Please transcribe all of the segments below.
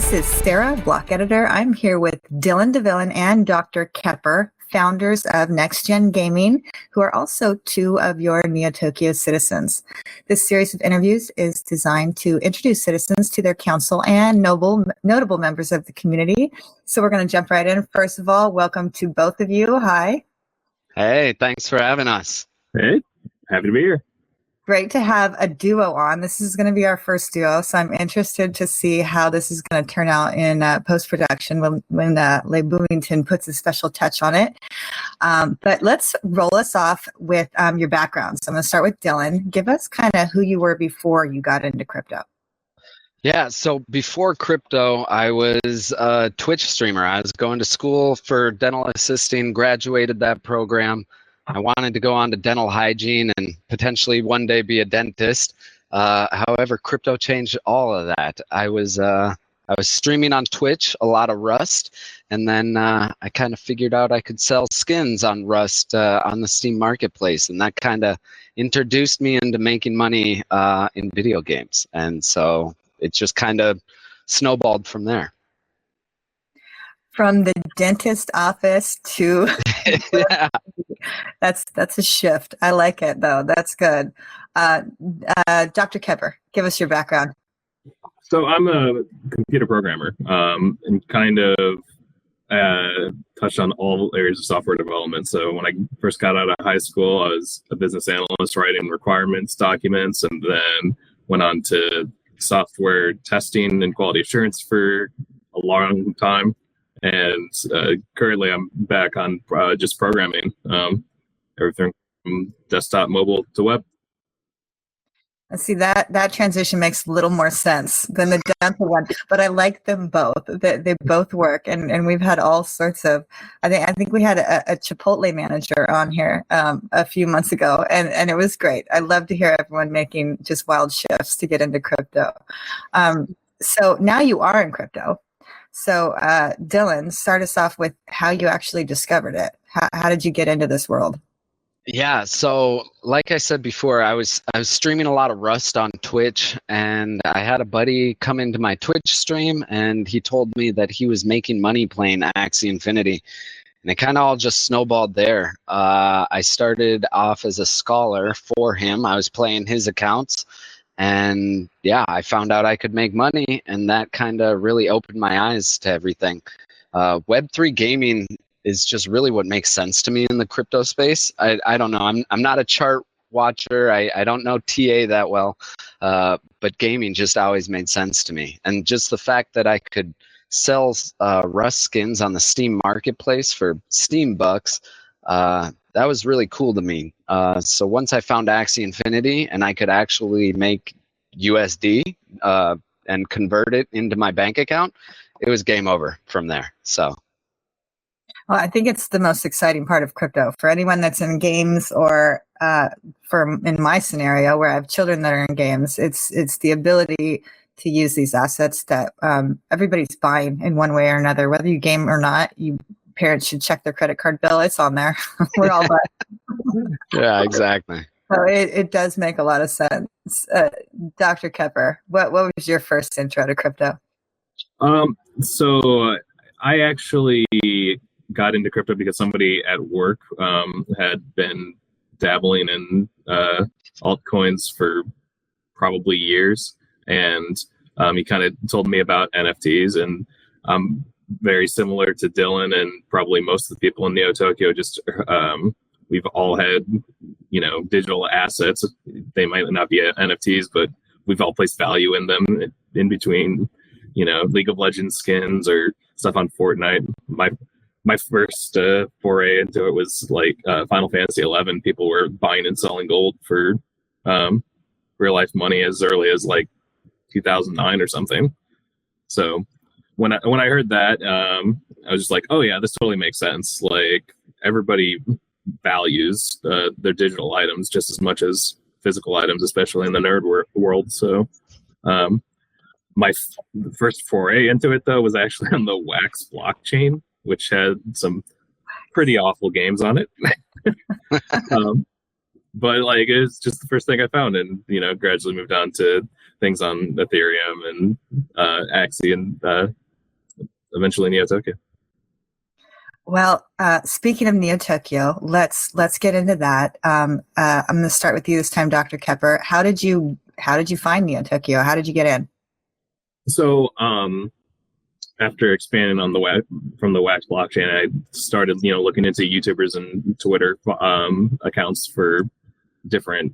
This is Sarah, Block Editor. I'm here with DylanDaVillain and DrKepper, founders of NextGenGaming, who are also two of your Neo Tokyo citizens. This series of interviews is designed to introduce citizens to their council and notable members of the community. So we're going to jump right in. First of all, welcome to both of you. Hi. Hey, thanks for having us. Hey, happy to be here. Great to have a duo on. This is going to be our first duo, so I'm interested to see how this is going to turn out in post-production when Leigh Bloomington puts a special touch on it. But let's roll us off with your background. So I'm going to start with Dylan. Give us kind of who you were before you got into crypto. Yeah, so before crypto, I was a Twitch streamer. I was going to school for dental assisting, graduated that program. I wanted to go on to dental hygiene and potentially one day be a dentist. However, crypto changed all of that. I was streaming on Twitch, a lot of Rust, and then I kind of figured out I could sell skins on Rust on the Steam marketplace, and that kind of introduced me into making money in video games. And so it just kind of snowballed from there. From the dentist office to Yeah. That's a shift. I like it though. That's good. DrKepper, give us your background. So I'm a computer programmer and kind of touched on all areas of software development. So when I first got out of high school, I was a business analyst writing requirements documents, and then went on to software testing and quality assurance for a long time. And currently I'm back on just programming, everything from desktop, mobile to web. Let's see, that transition makes a little more sense than the dental one, but I like them both. They both work, and we've had all sorts of. I think we had a Chipotle manager on here a few months ago, and it was great. I love to hear everyone making just wild shifts to get into crypto. So now you are in crypto. So Dylan, start us off with how you actually discovered it. How did you get into this world? Yeah, so like I said before, I was streaming a lot of Rust on Twitch, and I had a buddy come into my Twitch stream, and he told me that he was making money playing Axie Infinity, and it kind of all just snowballed there. I started off as a scholar for him. I was playing his accounts, and yeah, I found out I could make money, and that kind of really opened my eyes to everything. Web3 Gaming is just really what makes sense to me in the crypto space. I don't know. I'm not a chart watcher. I don't know TA that well, but gaming just always made sense to me. And just the fact that I could sell Rust skins on the Steam marketplace for Steam bucks, that was really cool to me. So once I found Axie Infinity and I could actually make USD and convert it into my bank account, it was game over from there. So. Well, I think it's the most exciting part of crypto for anyone that's in games, or in my scenario where I have children that are in games. It's the ability to use these assets that everybody's buying in one way or another, whether you game or not. Parents should check their credit card bill. It's on there. We're all buying. Yeah, exactly. So it does make a lot of sense. DrKepper, what was your first intro to crypto? So I actually got into crypto because somebody at work had been dabbling in altcoins for probably years, and he kind of told me about NFTs, and very similar to Dylan and probably most of the people in Neo Tokyo. Just we've all had digital assets. They might not be NFTs, but we've all placed value in them in between League of Legends skins or stuff on Fortnite. My first foray into it was like Final Fantasy 11. People were buying and selling gold for real life money as early as like 2009 or something. So when I heard that, I was just like, oh yeah, this totally makes sense. Like everybody values their digital items just as much as physical items, especially in the nerd world. So my first foray into it though was actually on the Wax blockchain, which had some pretty awful games on it. But like it was just the first thing I found, and gradually moved on to things on Ethereum and Axie and eventually Neo Tokyo. Well, speaking of Neo Tokyo, let's get into that. I'm going to start with you this time, DrKepper. How did you find Neo Tokyo? How did you get in? So after expanding on from the Wax blockchain, I started looking into YouTubers and Twitter accounts for different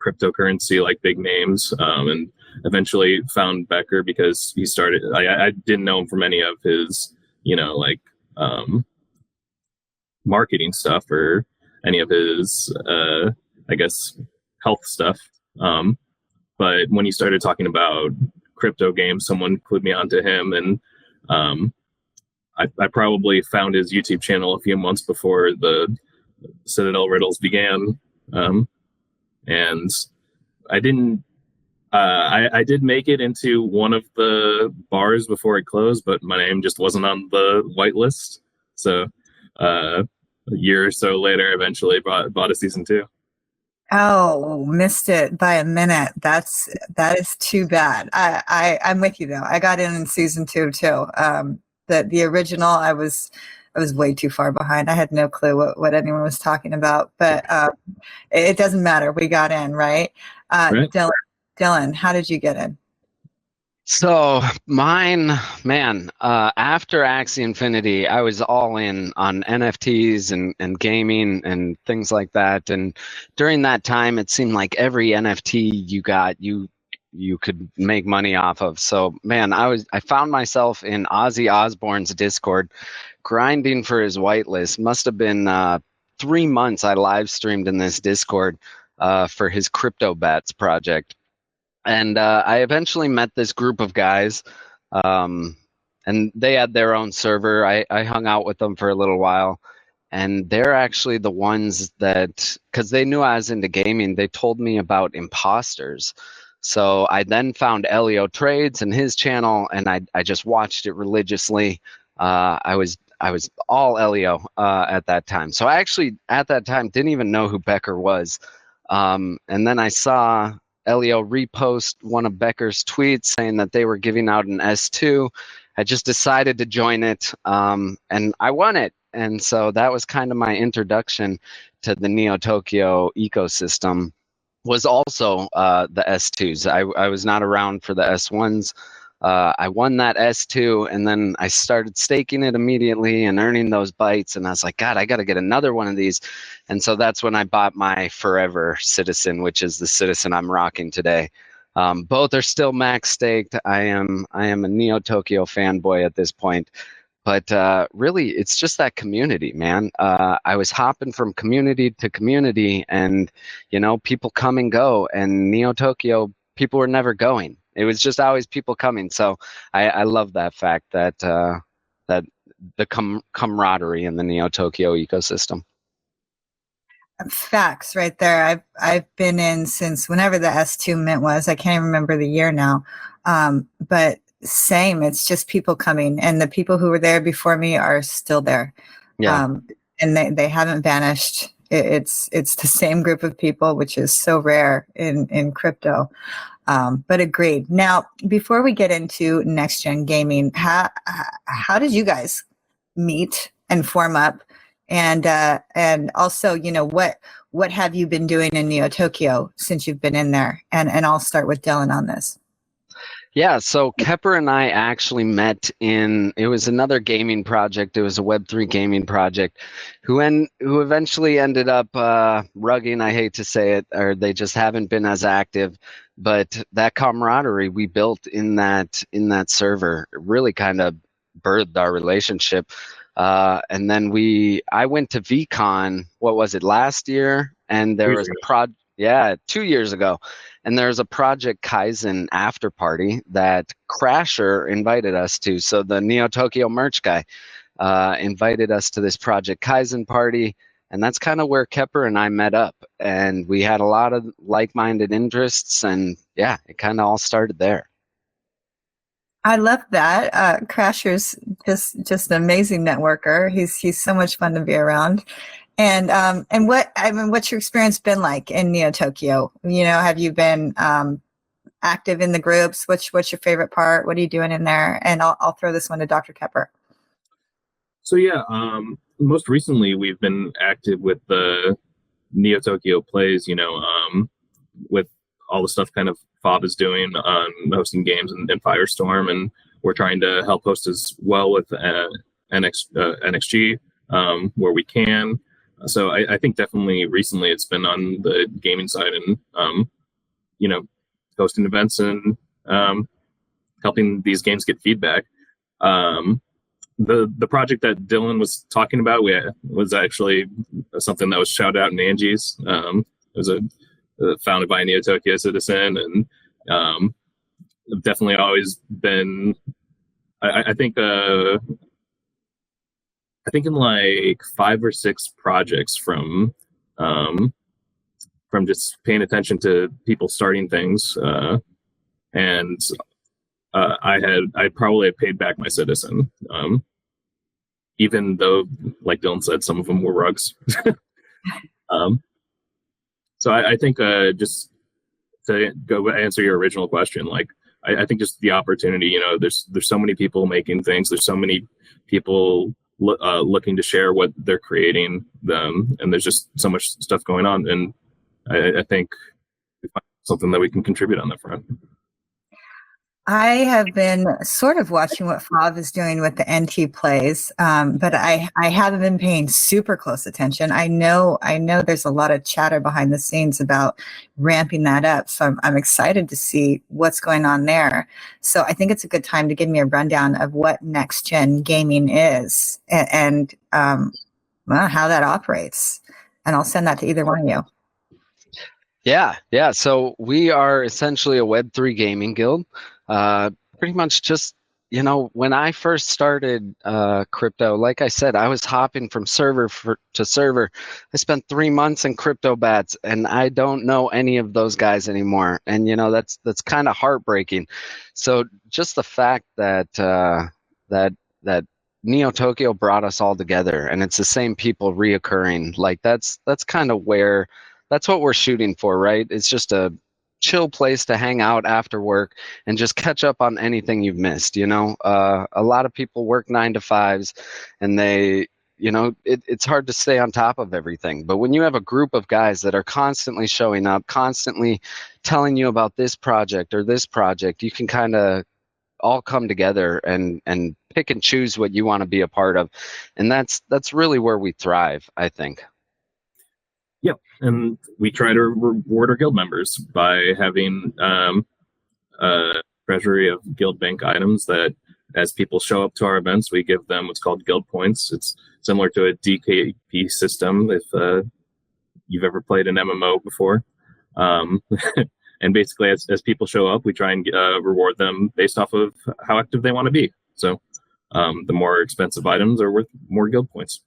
cryptocurrency, like big names, and eventually found Becker because he started. I didn't know him from any of his marketing stuff or any of his I guess health stuff, but when he started talking about crypto games, someone clued me onto him, and I probably found his YouTube channel a few months before the Citadel riddles began, and I didn't. I did make it into one of the bars before it closed, but my name just wasn't on the whitelist. So a year or so later, eventually bought a season 2. Oh, missed it by a minute. That is too bad. I'm with you though. I got in season 2 too. The original, I was way too far behind. I had no clue what anyone was talking about, but it doesn't matter. We got in, right? Right. Dylan, how did you get in? So mine, man, after Axie Infinity, I was all in on NFTs and gaming and things like that. And during that time, it seemed like every NFT you got, you could make money off of. So man, I found myself in Ozzy Osbourne's Discord, grinding for his whitelist. Must have been 3 months I live streamed in this Discord for his Crypto Bats project. And I eventually met this group of guys, and they had their own server. I hung out with them for a little while, and they're actually the ones that, because they knew I was into gaming, they told me about imposters. So I then found Elio Trades and his channel, and I just watched it religiously. I was all Elio at that time. So I actually, at that time, didn't even know who Becker was. And then I saw Elio repost one of Becker's tweets saying that they were giving out an S2. I just decided to join it, and I won it. And so that was kind of my introduction to the Neo Tokyo ecosystem, was also the S2s. I was not around for the S1s. I won that S2, and then I started staking it immediately and earning those bites. And I was like, God, I got to get another one of these. And so that's when I bought my Forever Citizen, which is the Citizen I'm rocking today. Both are still max staked. I am a Neo Tokyo fanboy at this point. But really, it's just that community, man. I was hopping from community to community, and people come and go. And Neo Tokyo, people were never going. It was just always people coming. So I love that fact that that the camaraderie in the Neo Tokyo ecosystem. Facts right there. I've been in since whenever the S2 mint was. I can't even remember the year now. But same, it's just people coming, and the people who were there before me are still there. Yeah. And they haven't vanished. It's the same group of people, which is so rare in crypto. But agreed. Now, before we get into NextGenGaming, how did you guys meet and form up? And also, what have you been doing in Neo Tokyo since you've been in there? And I'll start with Dylan on this. Yeah, so Kepper and I actually met it was another gaming project. It was a Web3 gaming project who eventually ended up rugging, I hate to say it, or they just haven't been as active. But that camaraderie we built in that server really kind of birthed our relationship. And then I went to VCon, what was it, last year? And there was a 2 years ago. And there's a Project Kaizen after party that Crasher invited us to. So the Neo Tokyo merch guy invited us to this Project Kaizen party. And that's kind of where Kepper and I met up. And we had a lot of like-minded interests. And yeah, it kind of all started there. I love that. Crasher's just an amazing networker. He's so much fun to be around. And what's your experience been like in Neo Tokyo? Have you been active in the groups? What's your favorite part? What are you doing in there? And I'll throw this one to DrKepper. So yeah, most recently we've been active with the Neo Tokyo plays, with all the stuff kind of Fob is doing on hosting games and Firestorm, and we're trying to help host as well with NxG where we can. So I think definitely recently it's been on the gaming side and hosting events and helping these games get feedback. The project that Dylan was talking about was actually something that was shouted out in NxG's. It was founded by a Neo Tokyo citizen, and definitely always been. I think in like 5 or 6 projects from just paying attention to people starting things, and I probably had paid back my citizen. Even though, like Dylan said, some of them were rugs. So I think just to go answer your original question, like I think just the opportunity, there's so many people making things, there's so many people looking to share what they're creating, and there's just so much stuff going on, and I think we find something that we can contribute on that front. I have been sort of watching what Fob is doing with the NT plays, but I haven't been paying super close attention. I know there's a lot of chatter behind the scenes about ramping that up, so I'm excited to see what's going on there. So I think it's a good time to give me a rundown of what NextGenGaming is and how that operates, and I'll send that to either one of you. Yeah. So we are essentially a Web3 gaming guild. Pretty much just, when I first started crypto, like I said, I was hopping from server to server. I spent 3 months in crypto bats, and I don't know any of those guys anymore. And that's kind of heartbreaking. So just the fact that that Neo Tokyo brought us all together, and it's the same people reoccurring. Like that's kind of where. That's what we're shooting for, right? It's just a chill place to hang out after work and just catch up on anything you've missed. A lot of people work 9 to 5s, and they, it's hard to stay on top of everything. But when you have a group of guys that are constantly showing up, constantly telling you about this project or this project, you can kind of all come together and pick and choose what you want to be a part of. And that's really where we thrive, I think. Yep, and we try to reward our guild members by having a treasury of guild bank items that, as people show up to our events, we give them what's called guild points. It's similar to a DKP system if you've ever played an MMO before. And basically, as people show up, we try and reward them based off of how active they want to be. So the more expensive items are worth more guild points.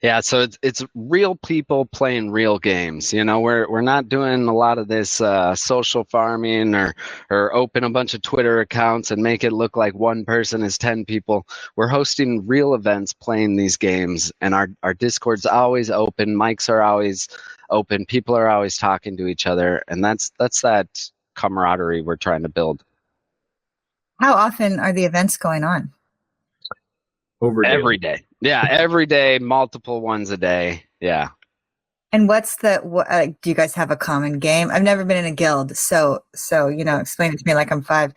Yeah, so it's real people playing real games. We're not doing a lot of this social farming or open a bunch of Twitter accounts and make it look like one person is 10 people. We're hosting real events playing these games, and our Discord's always open, mics are always open, people are always talking to each other, and that's that camaraderie we're trying to build. How often are the events going on? Every day. Yeah, every day, multiple ones a day. Yeah. And what's do you guys have a common game? I've never been in a guild, so explain it to me like I'm 5.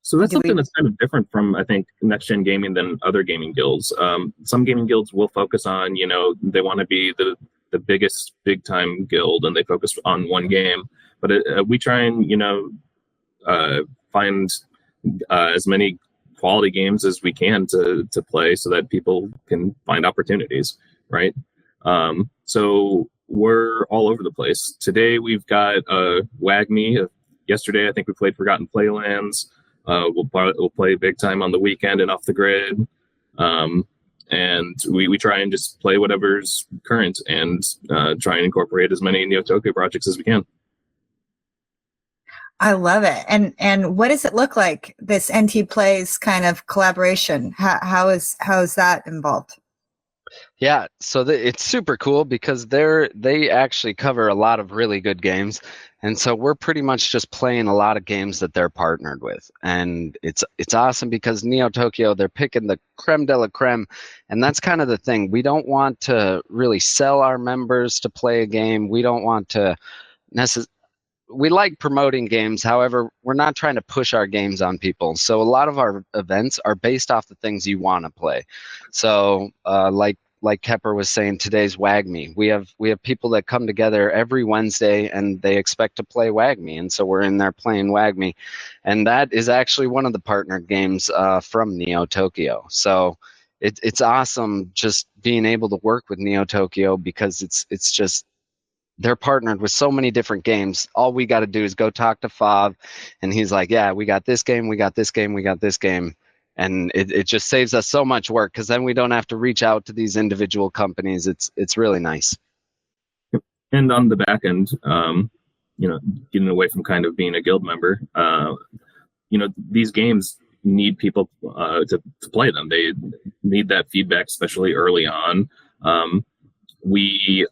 So that's something that's kind of different from, I think, NextGenGaming than other gaming guilds. Some gaming guilds will focus on, they want to be the biggest big time guild, and they focus on one game. But we try and find as many quality games as we can to play so that people can find opportunities, right? So we're all over the place. Today we've got WAGME. Yesterday I think we played Forgotten Playlands. We'll play big time on the weekend and Off the Grid. And we try and just play whatever's current and try and incorporate as many Neo Tokyo projects as we can. I love it. And what does it look like, this NT Plays kind of collaboration? How is that involved? Yeah, so it's super cool because they actually cover a lot of really good games, and so we're pretty much just playing a lot of games that they're partnered with, and it's awesome because Neo Tokyo, they're picking the creme de la creme, and that's kind of the thing. We don't want to really sell our members to play a game. We don't want to necessarily. We like promoting games. However, we're not trying to push our games on people. So a lot of our events are based off the things you want to play. So like Kepper was saying, today's WAGME. We have people that come together every Wednesday and they expect to play WAGME, and so we're in there playing WAGME, and that is actually one of the partner games from Neo Tokyo. So it's awesome just being able to work with Neo Tokyo because it's just they're partnered with so many different games. All we got to do is go talk to Fav, and he's like, yeah, we got this game, we got this game, we got this game. And it just saves us so much work because then we don't have to reach out to these individual companies. It's really nice. And on the back end, getting away from kind of being a guild member, these games need people to play them. They need that feedback, especially early on. We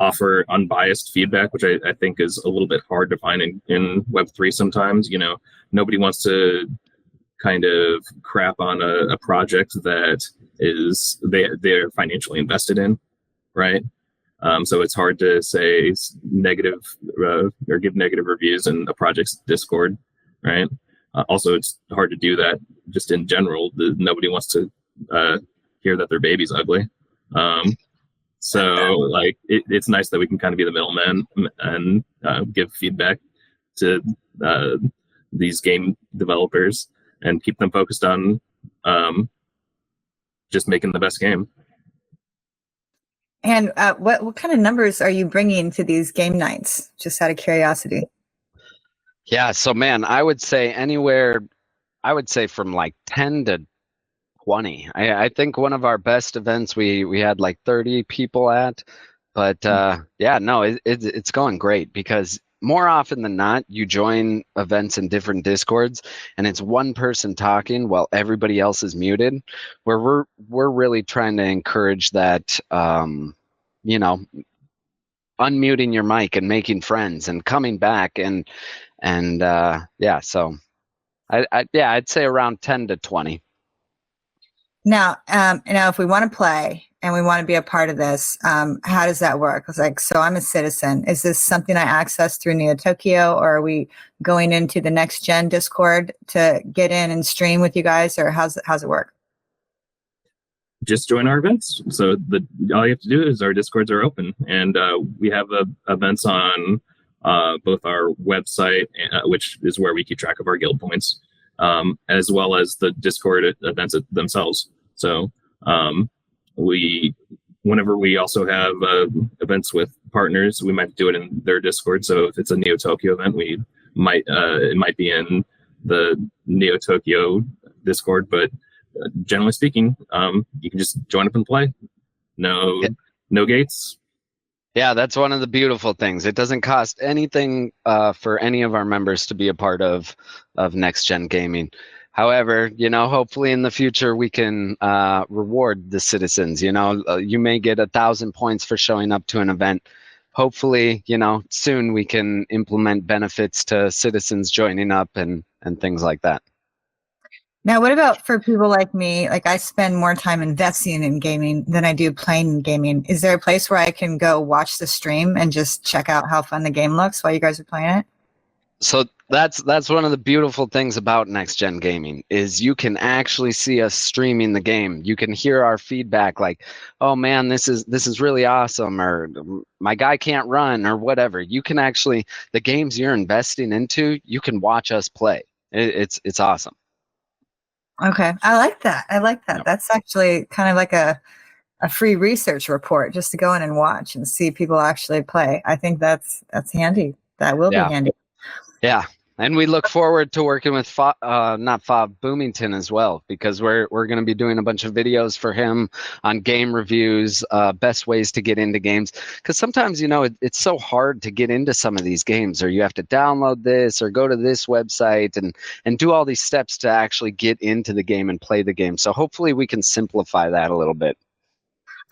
offer unbiased feedback, which I think is a little bit hard to find in Web3 sometimes. Nobody wants to kind of crap on a project that they're financially invested in, right? So it's hard to say negative or give negative reviews in a project's Discord, right? Also, it's hard to do that just in general. Nobody wants to hear that their baby's ugly. So like it's nice that we can kind of be the middleman and give feedback to these game developers and keep them focused on just making the best game. And what kind of numbers are you bringing to these game nights? Just out of curiosity. Yeah, so man, I would say from like 10 to 20. I think one of our best events we had like 30 people at, but yeah, no, it's going great because more often than not, you join events in different Discords and it's one person talking while everybody else is muted, where we're really trying to encourage that, unmuting your mic and making friends and coming back and yeah, so I'd say around 10 to 20. Now, if we want to play and we want to be a part of this, how does that work? It's like, so I'm a citizen. Is this something I access through Neo Tokyo, or are we going into the Next Gen Discord to get in and stream with you guys, or how's it work? Just join our events. So all you have to do is our Discords are open, and we have events on both our website, which is where we keep track of our guild points, as well as the Discord events themselves. So whenever we also have events with partners, we might do it in their Discord. So if it's a Neo Tokyo event, it might be in the Neo Tokyo Discord, but generally speaking, you can just join up and play. No gates. Yeah, that's one of the beautiful things. It doesn't cost anything for any of our members to be a part of NextGenGaming. However, hopefully in the future we can reward the citizens. You may get 1,000 points for showing up to an event. Hopefully, soon we can implement benefits to citizens joining up and things like that. Now, what about for people like me? Like, I spend more time investing in gaming than I do playing gaming. Is there a place where I can go watch the stream and just check out how fun the game looks while you guys are playing it? So that's one of the beautiful things about NextGenGaming is you can actually see us streaming the game. You can hear our feedback like, oh man, this is really awesome, or my guy can't run, or whatever. You can actually, the games you're investing into, you can watch us play. It's awesome. Okay, I like that. Yeah. That's actually kind of like a free research report, just to go in and watch and see people actually play. I think that's handy. That will be handy. Yeah, and we look forward to working with not Fob Boomington as well, because we're going to be doing a bunch of videos for him on game reviews, best ways to get into games. Because sometimes it's so hard to get into some of these games, or you have to download this or go to this website and do all these steps to actually get into the game and play the game. So hopefully we can simplify that a little bit.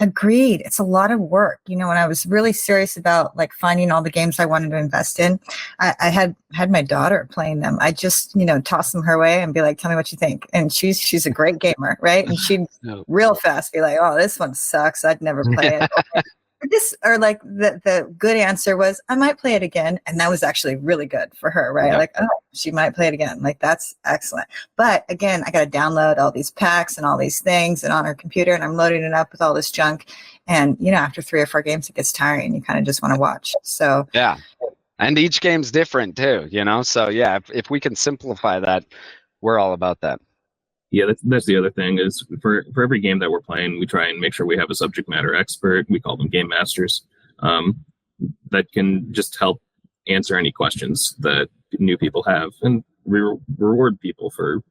Agreed. It's a lot of work. You know, when I was really serious about like finding all the games I wanted to invest in, I had my daughter playing them. I just, you know, toss them her way and be like, tell me what you think. And she's a great gamer, right? And she'd real fast be like, oh, this one sucks. I'd never play it. Or like the good answer was, I might play it again. And that was actually really good for her, right? Like, oh, she might play it again. Like, that's excellent. But again, I got to download all these packs and all these things and on her computer, and I'm loading it up with all this junk. And, you know, after 3 or 4 games, it gets tiring. You kind of just want to watch. So, yeah. And each game's different too, you know? So yeah, if we can simplify that, we're all about that. Yeah, that's the other thing is for every game that we're playing, we try and make sure we have a subject matter expert. We call them game masters, that can just help answer any questions that new people have, and reward people for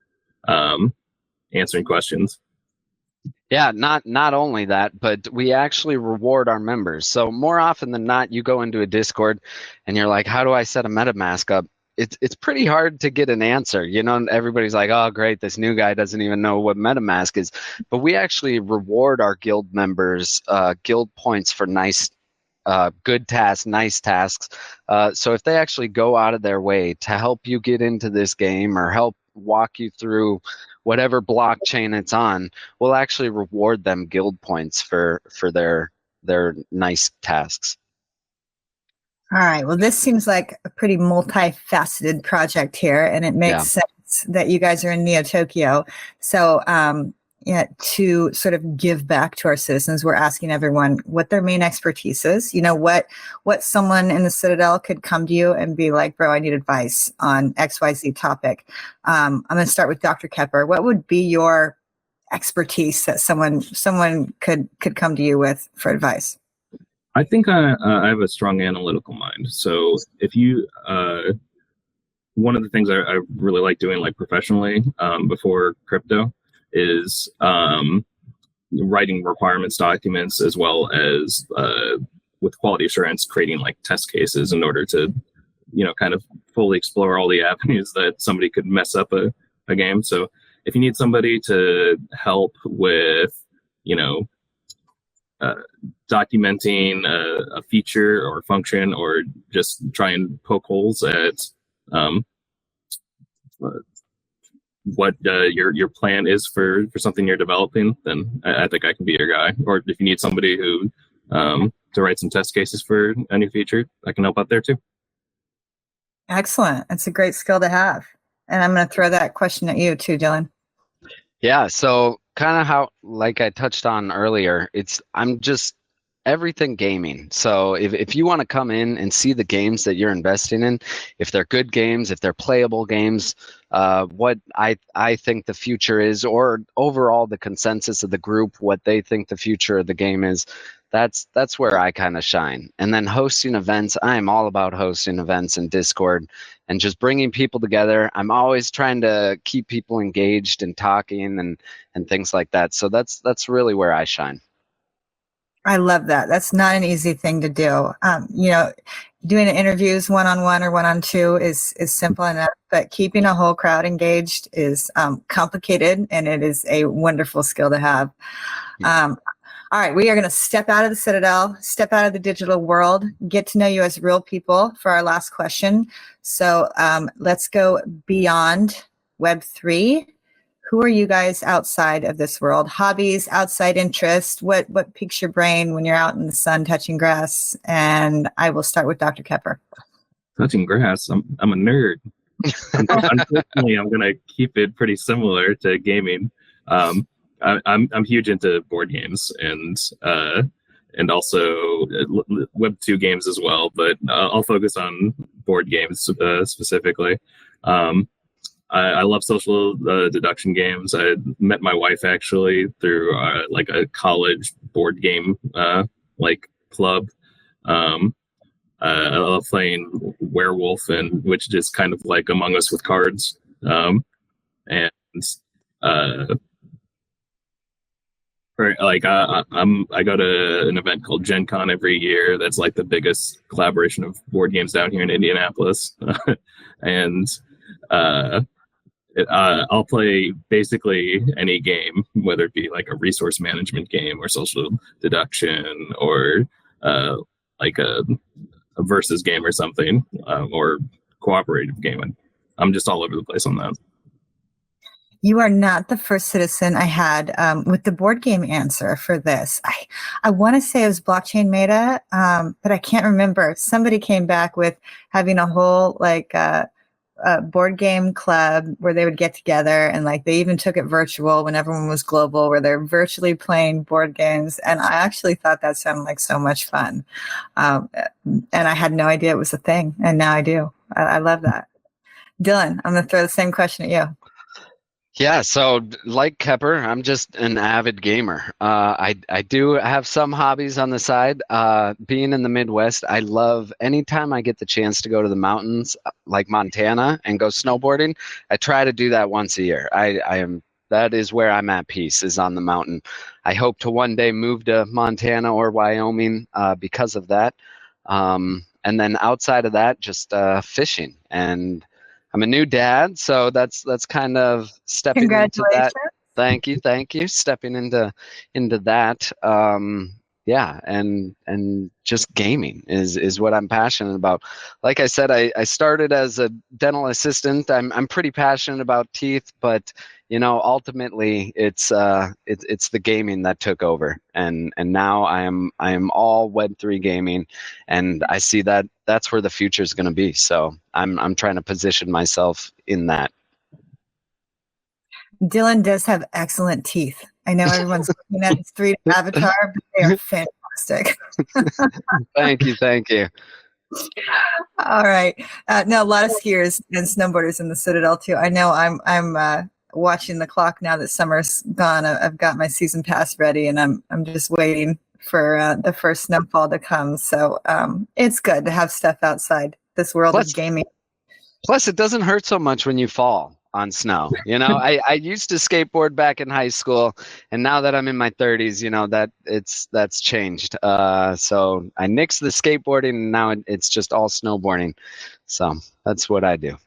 answering questions. Yeah, not only that, but we actually reward our members. So more often than not, you go into a Discord and you're like, how do I set a MetaMask up? It's pretty hard to get an answer, you know. Everybody's like, oh great, this new guy doesn't even know what MetaMask is. But we actually reward our guild members guild points for nice good tasks, nice tasks. So if they actually go out of their way to help you get into this game or help walk you through whatever blockchain it's on, we'll actually reward them guild points for their nice tasks. all right. Well, this seems like a pretty multifaceted project here, and it makes sense that you guys are in Neo Tokyo. So, yeah, to sort of give back to our citizens, we're asking everyone what their main expertise is. You know, what someone in the Citadel could come to you and be like, bro, I need advice on XYZ topic. I'm going to start with DrKepper. What would be your expertise that someone could come to you with for advice? I think I have a strong analytical mind. So if you, one of the things I really like doing, like professionally, before crypto, is writing requirements documents, as well as with quality assurance, creating like test cases in order to, you know, kind of fully explore all the avenues that somebody could mess up a game. So if you need somebody to help with, you know, documenting a feature or function, or just try and poke holes at what your plan is for something you're developing, then I think I can be your guy. Or if you need somebody who to write some test cases for a new feature, I can help out there too. Excellent. That's a great skill to have. And I'm going to throw that question at you too, Dylan. Yeah, so kind of how, like I touched on earlier, I'm just everything gaming. So if you want to come in and see the games that you're investing in, if they're good games, if they're playable games, what I think the future is, or overall the consensus of the group, what they think the future of the game is, that's where I kind of shine. And then hosting events, I'm all about hosting events in Discord and just bringing people together. I'm always trying to keep people engaged and talking and things like that. So that's really where I shine. I love that. That's not an easy thing to do. You know, doing interviews one-on-one or one-on-two is simple enough, but keeping a whole crowd engaged is complicated, and it is a wonderful skill to have. All right, we are going to step out of the Citadel, step out of the digital world, get to know you as real people for our last question. So let's go beyond Web3. Who are you guys outside of this world? Hobbies, outside interests, what piques your brain when you're out in the sun touching grass? And I will start with DrKepper. Touching grass? I'm a nerd. Unfortunately, I'm going to keep it pretty similar to gaming. I'm huge into board games and also Web2 games as well, but I'll focus on board games specifically. I love social deduction games. I met my wife actually through like a college board game like club. I love playing Werewolf, and which is kind of like Among Us with cards. And like I go to an event called Gen Con every year. That's like the biggest collaboration of board games down here in Indianapolis, and I'll play basically any game, whether it be like a resource management game or social deduction or like a versus game or something, or cooperative game. I'm just all over the place on that. You are not the first citizen I had with the board game answer for this. I want to say it was Blockchain Meta, but I can't remember. Somebody came back with having a whole like board game club where they would get together, and like they even took it virtual when everyone was global, where they're virtually playing board games. And I actually thought that sounded like so much fun. And I had no idea it was a thing, and now I do. I love that. Dylan, I'm going to throw the same question at you. Yeah, so like Kepper, I'm just an avid gamer. I do have some hobbies on the side. Being in the Midwest, I love anytime I get the chance to go to the mountains, like Montana, and go snowboarding. I try to do that once a year. That is where I'm at peace, is on the mountain. I hope to one day move to Montana or Wyoming because of that. And then outside of that, just fishing. And I'm a new dad, so that's kind of stepping into that. Thank you. Stepping into that. Yeah, and just gaming is what I'm passionate about. Like I said, I started as a dental assistant. I'm pretty passionate about teeth, but ultimately it's the gaming that took over, and now I am all Web3 gaming, and I see that that's where the future is going to be. So I'm trying to position myself in that. Dylan does have excellent teeth. I know everyone's looking at his 3D avatar, but they are fantastic. Thank you. All right. Now, a lot of skiers and snowboarders in the Citadel too. I know I'm watching the clock now that summer's gone. I've got my season pass ready, and I'm just waiting for the first snowfall to come. So it's good to have stuff outside this world of gaming. Plus, it doesn't hurt so much when you fall on snow. I used to skateboard back in high school, and now that I'm in my 30s, that's changed. So I nixed the skateboarding, and now it's just all snowboarding. So that's what I do.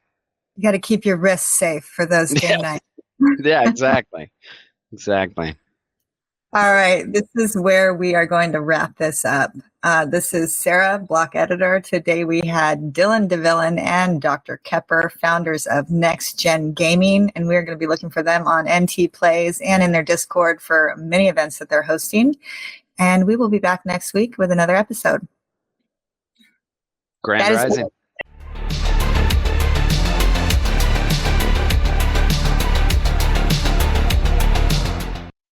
You got to keep your wrists safe for those game nights. Yeah, exactly. All right, this is where we are going to wrap this up. This is Sarah, block editor. Today we had DylanDaVillain and DrKepper, founders of NextGenGaming, and we're going to be looking for them on NT Plays and in their Discord for many events that they're hosting. And we will be back next week with another episode. Grand Rising.